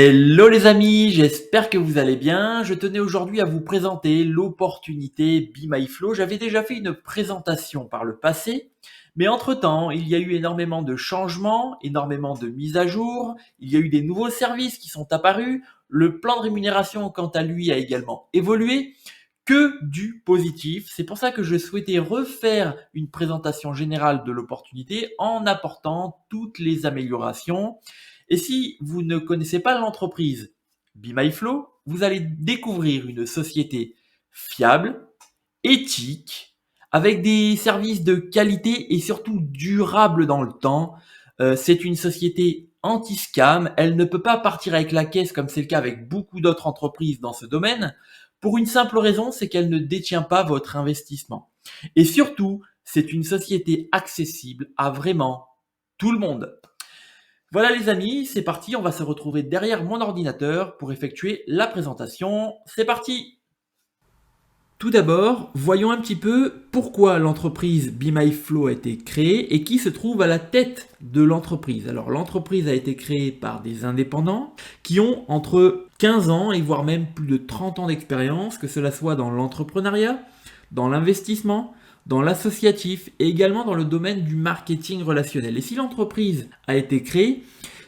Hello les amis, j'espère que vous allez bien. Je tenais aujourd'hui à vous présenter l'opportunité Be My Flow. J'avais déjà fait une présentation par le passé, mais entre-temps, il y a eu énormément de changements, énormément de mises à jour, il y a eu des nouveaux services qui sont apparus, le plan de rémunération quant à lui a également évolué, que du positif. C'est pour ça que je souhaitais refaire une présentation générale de l'opportunité en apportant toutes les améliorations. Et si vous ne connaissez pas l'entreprise Be My Flow, vous allez découvrir une société fiable, éthique, avec des services de qualité et surtout durables dans le temps. C'est une société anti-scam, elle ne peut pas partir avec la caisse comme c'est le cas avec beaucoup d'autres entreprises dans ce domaine, pour une simple raison, c'est qu'elle ne détient pas votre investissement. Et surtout, c'est une société accessible à vraiment tout le monde. Voilà les amis, c'est parti, on va se retrouver derrière mon ordinateur pour effectuer la présentation. C'est parti! Tout d'abord, voyons un petit peu pourquoi l'entreprise Be My Flow a été créée et qui se trouve à la tête de l'entreprise. Alors l'entreprise a été créée par des indépendants qui ont entre 15 ans et voire même plus de 30 ans d'expérience, que cela soit dans l'entrepreneuriat, dans l'investissement, dans l'associatif et également dans le domaine du marketing relationnel. Et si l'entreprise a été créée,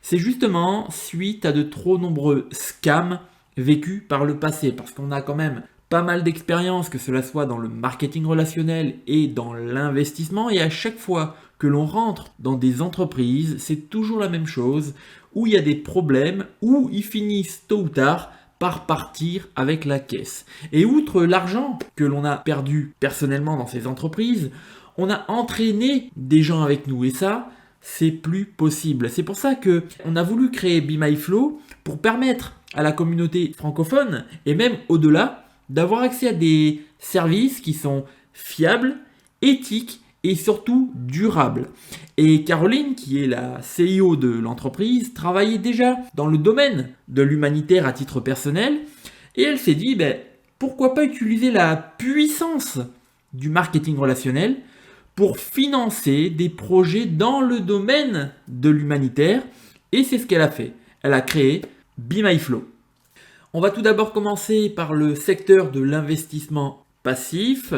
c'est justement suite à de trop nombreux scams vécus par le passé, parce qu'on a quand même pas mal d'expérience, que cela soit dans le marketing relationnel et dans l'investissement, et à chaque fois que l'on rentre dans des entreprises, c'est toujours la même chose, où il y a des problèmes, où ils finissent tôt ou tard par partir avec la caisse. Et outre l'argent que l'on a perdu personnellement dans ces entreprises, on a entraîné des gens avec nous et ça, c'est plus possible. C'est pour ça que on a voulu créer Be My Flow pour permettre à la communauté francophone et même au-delà d'avoir accès à des services qui sont fiables, éthiques et surtout durables. Et Caroline, qui est la CEO de l'entreprise, travaillait déjà dans le domaine de l'humanitaire à titre personnel, et elle s'est dit, pourquoi pas utiliser la puissance du marketing relationnel pour financer des projets dans le domaine de l'humanitaire, et c'est ce qu'elle a fait. Elle a créé Be My Flow. On va tout d'abord commencer par le secteur de l'investissement passif.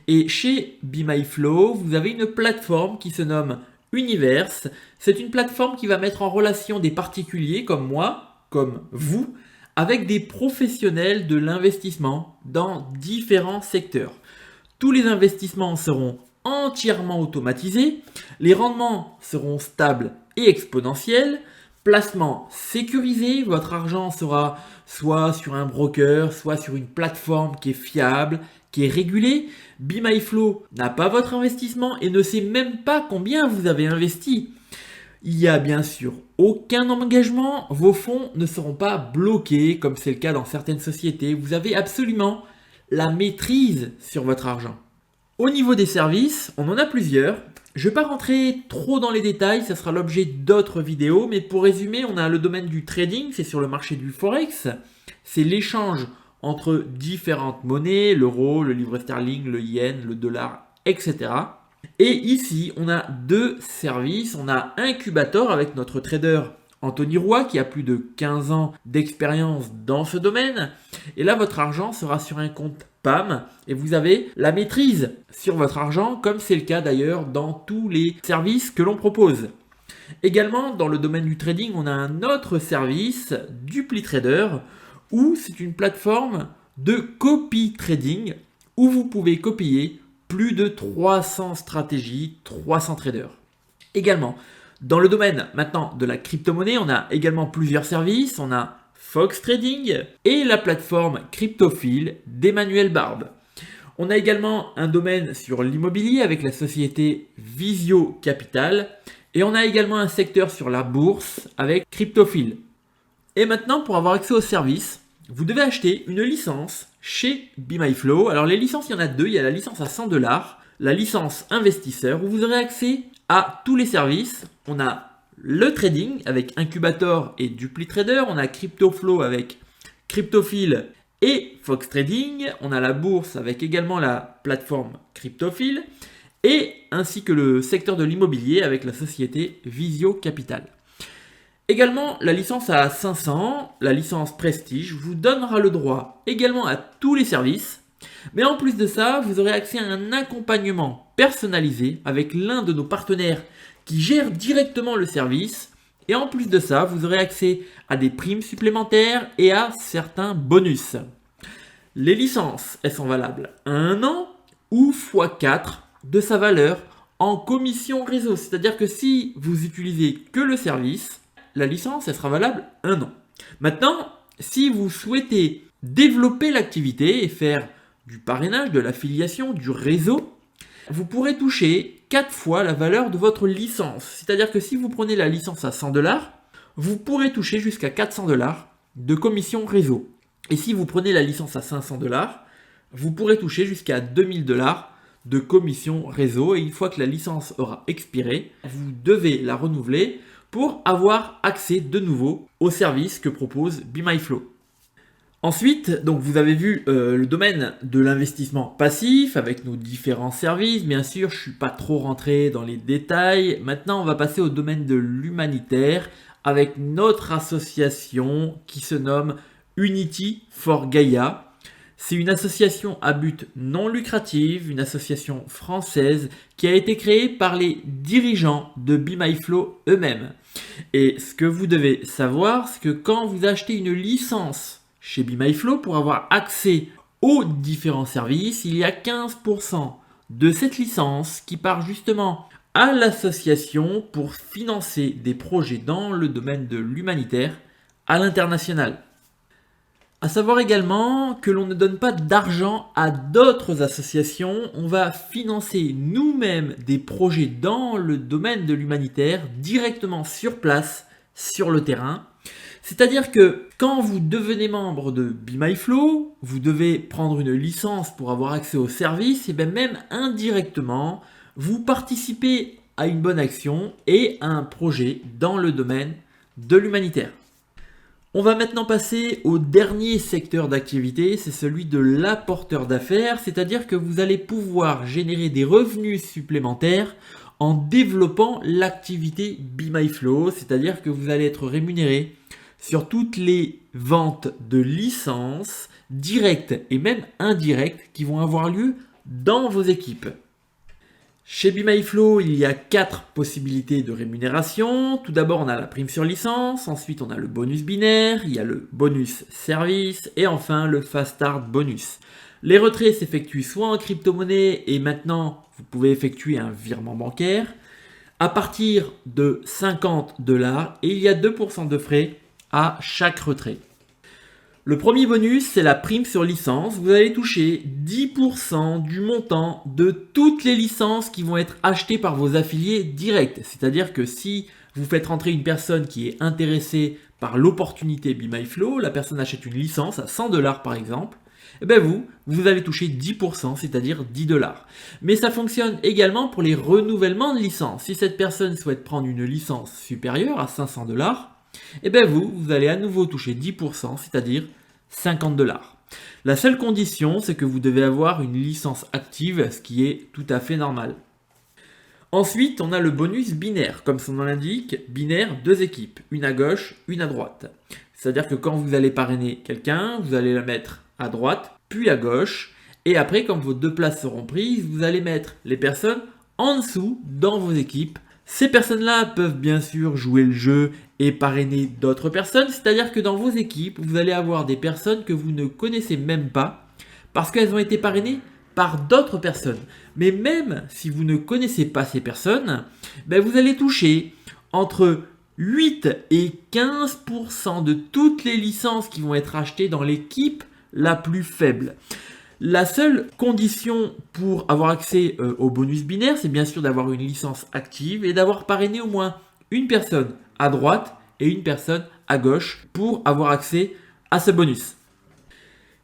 Et chez Be My Flow, vous avez une plateforme qui se nomme Universe. C'est une plateforme qui va mettre en relation des particuliers comme moi, comme vous, avec des professionnels de l'investissement dans différents secteurs. Tous les investissements seront entièrement automatisés, les rendements seront stables et exponentiels, placement sécurisé, votre argent sera soit sur un broker, soit sur une plateforme qui est fiable, qui est régulée. Be My Flow n'a pas votre investissement et ne sait même pas combien vous avez investi. Il n'y a bien sûr aucun engagement, vos fonds ne seront pas bloqués comme c'est le cas dans certaines sociétés. Vous avez absolument la maîtrise sur votre argent. Au niveau des services, on en a plusieurs. Je ne vais pas rentrer trop dans les détails, ça sera l'objet d'autres vidéos, mais pour résumer, on a le domaine du trading, c'est sur le marché du Forex, c'est l'échange entre différentes monnaies, l'euro, le livre sterling, le yen, le dollar, etc. Et ici, on a deux services, on a Incubator avec notre trader Anthony Roy qui a plus de 15 ans d'expérience dans ce domaine. Et là, votre argent sera sur un compte PAM et vous avez la maîtrise sur votre argent comme c'est le cas d'ailleurs dans tous les services que l'on propose. Également, dans le domaine du trading, on a un autre service, DupliTrader, où c'est une plateforme de copy trading où vous pouvez copier plus de 300 stratégies, 300 traders. Également, dans le domaine maintenant de la crypto-monnaie, on a également plusieurs services. On a Fox Trading et la plateforme Cryptophile d'Emmanuel Barbe. On a également un domaine sur l'immobilier avec la société Visio Capital. Et on a également un secteur sur la bourse avec Cryptophile. Et maintenant, pour avoir accès aux services, vous devez acheter une licence chez Be My Flow. Alors les licences, il y en a deux. Il y a la licence à 100 $, la licence investisseur, où vous aurez accès à tous les services. On a le trading avec Incubator et DupliTrader. On a CryptoFlow avec Cryptophile et Fox Trading. On a la bourse avec également la plateforme Cryptophile. Et ainsi que le secteur de l'immobilier avec la société Visio Capital. Également, la licence à 500, la licence Prestige, vous donnera le droit également à tous les services. Mais en plus de ça, vous aurez accès à un accompagnement personnalisé avec l'un de nos partenaires qui gère directement le service. Et en plus de ça, vous aurez accès à des primes supplémentaires et à certains bonus. Les licences, elles sont valables 1 an ou x4 de sa valeur en commission réseau. C'est-à-dire que si vous utilisez que le service, la licence, elle sera valable 1 an. Maintenant, si vous souhaitez développer l'activité et faire du parrainage, de l'affiliation, du réseau, vous pourrez toucher 4 fois la valeur de votre licence. C'est-à-dire que si vous prenez la licence à 100$, vous pourrez toucher jusqu'à 400$ de commission réseau. Et si vous prenez la licence à 500$, vous pourrez toucher jusqu'à 2000$ de commission réseau. Et une fois que la licence aura expiré, vous devez la renouveler pour avoir accès de nouveau aux services que propose BeMyFlow. Ensuite, donc vous avez vu le domaine de l'investissement passif avec nos différents services. Bien sûr, je ne suis pas trop rentré dans les détails. Maintenant, on va passer au domaine de l'humanitaire avec notre association qui se nomme Unity for Gaia. C'est une association à but non lucratif, une association française qui a été créée par les dirigeants de BeMyFlow eux-mêmes. Et ce que vous devez savoir, c'est que quand vous achetez une licence chez BeMyFlow, pour avoir accès aux différents services, il y a 15% de cette licence qui part justement à l'association pour financer des projets dans le domaine de l'humanitaire à l'international. À savoir également que l'on ne donne pas d'argent à d'autres associations, on va financer nous-mêmes des projets dans le domaine de l'humanitaire directement sur place, sur le terrain. C'est-à-dire que quand vous devenez membre de BeMyFlow, vous devez prendre une licence pour avoir accès au service et bien même indirectement, vous participez à une bonne action et à un projet dans le domaine de l'humanitaire. On va maintenant passer au dernier secteur d'activité, c'est celui de l'apporteur d'affaires, c'est-à-dire que vous allez pouvoir générer des revenus supplémentaires en développant l'activité BeMyFlow, c'est-à-dire que vous allez être rémunéré sur toutes les ventes de licences directes et même indirectes qui vont avoir lieu dans vos équipes. Chez BeMyFlow, il y a 4 possibilités de rémunération. Tout d'abord, on a la prime sur licence, ensuite on a le bonus binaire, il y a le bonus service et enfin le Fast Start bonus. Les retraits s'effectuent soit en crypto-monnaie et maintenant vous pouvez effectuer un virement bancaire à partir de 50$ et il y a 2% de frais à chaque retrait. Le premier bonus, c'est la prime sur licence. Vous allez toucher 10% du montant de toutes les licences qui vont être achetées par vos affiliés directs. C'est-à-dire que si vous faites rentrer une personne qui est intéressée par l'opportunité BeMyFlow, la personne achète une licence à 100$ par exemple, et bien vous allez toucher 10%, c'est-à-dire 10$. Mais ça fonctionne également pour les renouvellements de licences. Si cette personne souhaite prendre une licence supérieure à 500$, et bien vous allez à nouveau toucher 10%, c'est-à-dire 50$. La seule condition, c'est que vous devez avoir une licence active, ce qui est tout à fait normal. Ensuite, on a le bonus binaire. Comme son nom l'indique, binaire, 2 équipes, une à gauche, une à droite. C'est-à-dire que quand vous allez parrainer quelqu'un, vous allez la mettre à droite, puis à gauche. Et après, quand vos 2 places seront prises, vous allez mettre les personnes en dessous dans vos équipes. Ces personnes-là peuvent bien sûr jouer le jeu et parrainer d'autres personnes. C'est-à-dire que dans vos équipes, vous allez avoir des personnes que vous ne connaissez même pas parce qu'elles ont été parrainées par d'autres personnes. Mais même si vous ne connaissez pas ces personnes, vous allez toucher entre 8 et 15% de toutes les licences qui vont être achetées dans l'équipe la plus faible. La seule condition pour avoir accès au bonus binaire, c'est bien sûr d'avoir une licence active et d'avoir parrainé au moins une personne à droite et une personne à gauche pour avoir accès à ce bonus.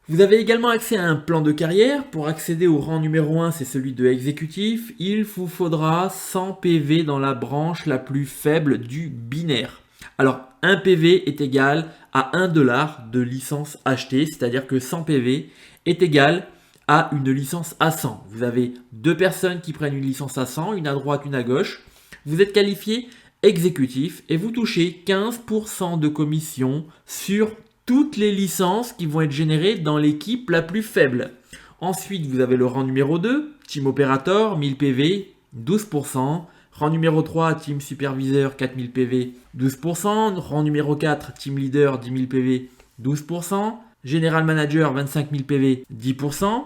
Vous avez également accès à un plan de carrière. Pour accéder au rang numéro 1, c'est celui de exécutif. Il vous faudra 100 PV dans la branche la plus faible du binaire. Alors, 1 PV est égal à 1$ de licence achetée, c'est-à-dire que 100 PV est égal à une licence à 100. Vous avez 2 personnes qui prennent une licence à 100, une à droite, une à gauche. Vous êtes qualifié exécutif et vous touchez 15% de commission sur toutes les licences qui vont être générées dans l'équipe la plus faible. Ensuite, vous avez le rang numéro 2, Team Operator, 1000 PV, 12%. Rang numéro 3, Team Supervisor, 4000 PV, 12%. Rang numéro 4, Team Leader, 10 000 PV, 12%. General Manager, 25 000 PV, 10%.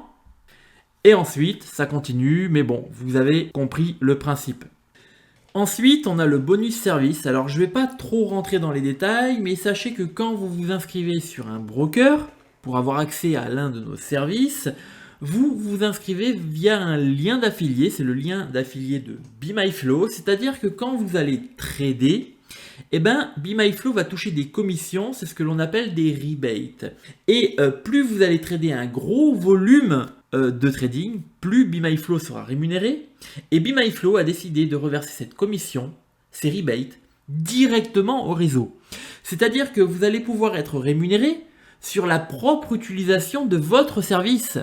Et ensuite, ça continue, mais bon, vous avez compris le principe. Ensuite, on a le bonus service. Alors, je ne vais pas trop rentrer dans les détails, mais sachez que quand vous vous inscrivez sur un broker, pour avoir accès à l'un de nos services, vous vous inscrivez via un lien d'affilié, c'est le lien d'affilié de BeMyFlow, c'est-à-dire que quand vous allez trader, BeMyFlow va toucher des commissions, c'est ce que l'on appelle des rebates. Et plus vous allez trader un gros volume de trading, plus BeMyFlow sera rémunéré. Et BeMyFlow a décidé de reverser cette commission, ces rebates, directement au réseau. C'est-à-dire que vous allez pouvoir être rémunéré sur la propre utilisation de votre service.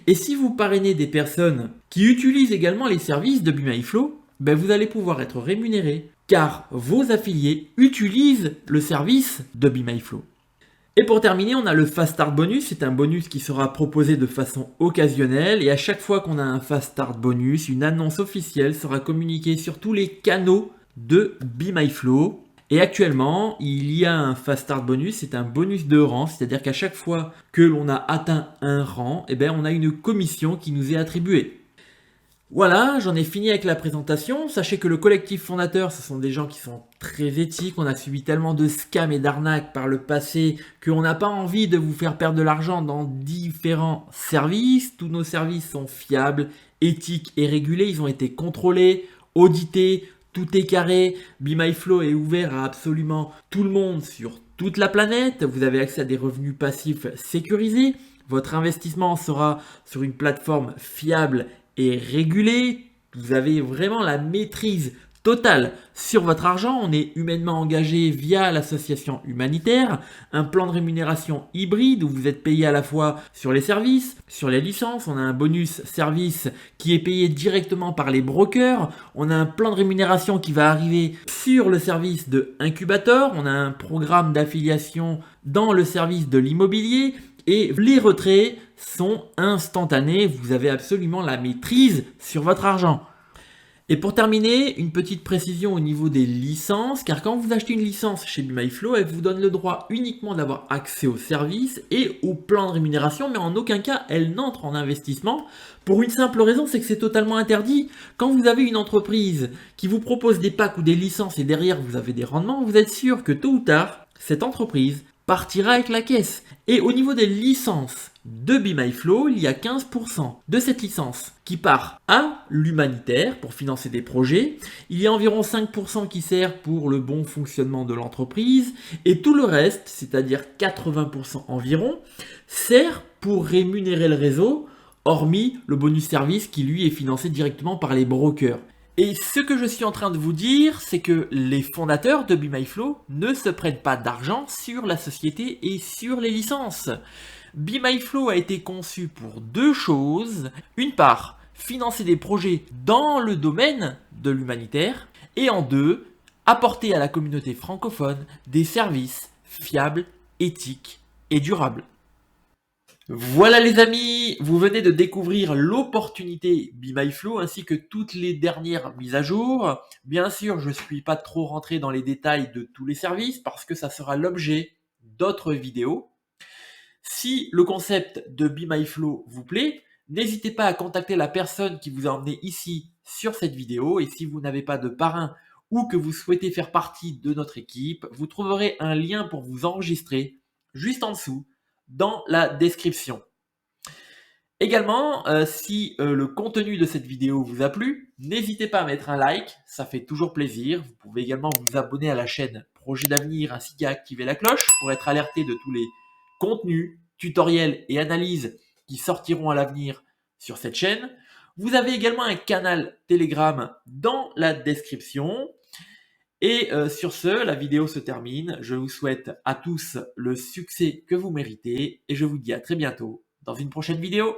Et si vous parrainez des personnes qui utilisent également les services de BeMyFlow, vous allez pouvoir être rémunéré car vos affiliés utilisent le service de BeMyFlow. Et pour terminer, on a le Fast Start Bonus. C'est un bonus qui sera proposé de façon occasionnelle. Et à chaque fois qu'on a un Fast Start Bonus, une annonce officielle sera communiquée sur tous les canaux de BeMyFlow. Et actuellement, il y a un Fast Start Bonus, c'est un bonus de rang, c'est-à-dire qu'à chaque fois que l'on a atteint un rang, on a une commission qui nous est attribuée. Voilà, j'en ai fini avec la présentation. Sachez que le collectif fondateur, ce sont des gens qui sont très éthiques. On a subi tellement de scams et d'arnaques par le passé qu'on n'a pas envie de vous faire perdre de l'argent dans différents services. Tous nos services sont fiables, éthiques et régulés. Ils ont été contrôlés, audités. Tout est carré, BeMyFlow est ouvert à absolument tout le monde sur toute la planète. Vous avez accès à des revenus passifs sécurisés. Votre investissement sera sur une plateforme fiable et régulée. Vous avez vraiment la maîtrise totale sur votre argent. On est humainement engagé via l'association humanitaire. Un plan de rémunération hybride où vous êtes payé à la fois sur les services, sur les licences. On a un bonus service qui est payé directement par les brokers. On a un plan de rémunération qui va arriver sur le service de Incubator. On a un programme d'affiliation dans le service de l'immobilier. Et les retraits sont instantanés. Vous avez absolument la maîtrise sur votre argent. Et pour terminer, une petite précision au niveau des licences, car quand vous achetez une licence chez BeMyFlow, elle vous donne le droit uniquement d'avoir accès au service et au plan de rémunération, mais en aucun cas elle n'entre en investissement, pour une simple raison, c'est que c'est totalement interdit. Quand vous avez une entreprise qui vous propose des packs ou des licences et derrière vous avez des rendements, vous êtes sûr que tôt ou tard, cette entreprise partira avec la caisse. Et au niveau des licences de BeMyFlow, il y a 15% de cette licence qui part à l'humanitaire pour financer des projets. Il y a environ 5% qui sert pour le bon fonctionnement de l'entreprise. Et tout le reste, c'est-à-dire 80% environ, sert pour rémunérer le réseau, hormis le bonus service qui lui est financé directement par les brokers. Et ce que je suis en train de vous dire, c'est que les fondateurs de BeMyFlow ne se prennent pas d'argent sur la société et sur les licences. BeMyFlow a été conçu pour deux choses. Une part, financer des projets dans le domaine de l'humanitaire. Et en deux, apporter à la communauté francophone des services fiables, éthiques et durables. Voilà les amis, vous venez de découvrir l'opportunité BeMyFlow ainsi que toutes les dernières mises à jour. Bien sûr, je ne suis pas trop rentré dans les détails de tous les services parce que ça sera l'objet d'autres vidéos. Si le concept de BeMyFlow vous plaît, n'hésitez pas à contacter la personne qui vous a emmené ici sur cette vidéo. Et si vous n'avez pas de parrain ou que vous souhaitez faire partie de notre équipe, vous trouverez un lien pour vous enregistrer juste en dessous dans la description. Également, si le contenu de cette vidéo vous a plu, n'hésitez pas à mettre un like, ça fait toujours plaisir. Vous pouvez également vous abonner à la chaîne Projet d'avenir ainsi qu'à activer la cloche pour être alerté de tous les contenus, tutoriels et analyses qui sortiront à l'avenir sur cette chaîne. Vous avez également un canal Telegram dans la description. Et sur ce, la vidéo se termine. Je vous souhaite à tous le succès que vous méritez et je vous dis à très bientôt dans une prochaine vidéo.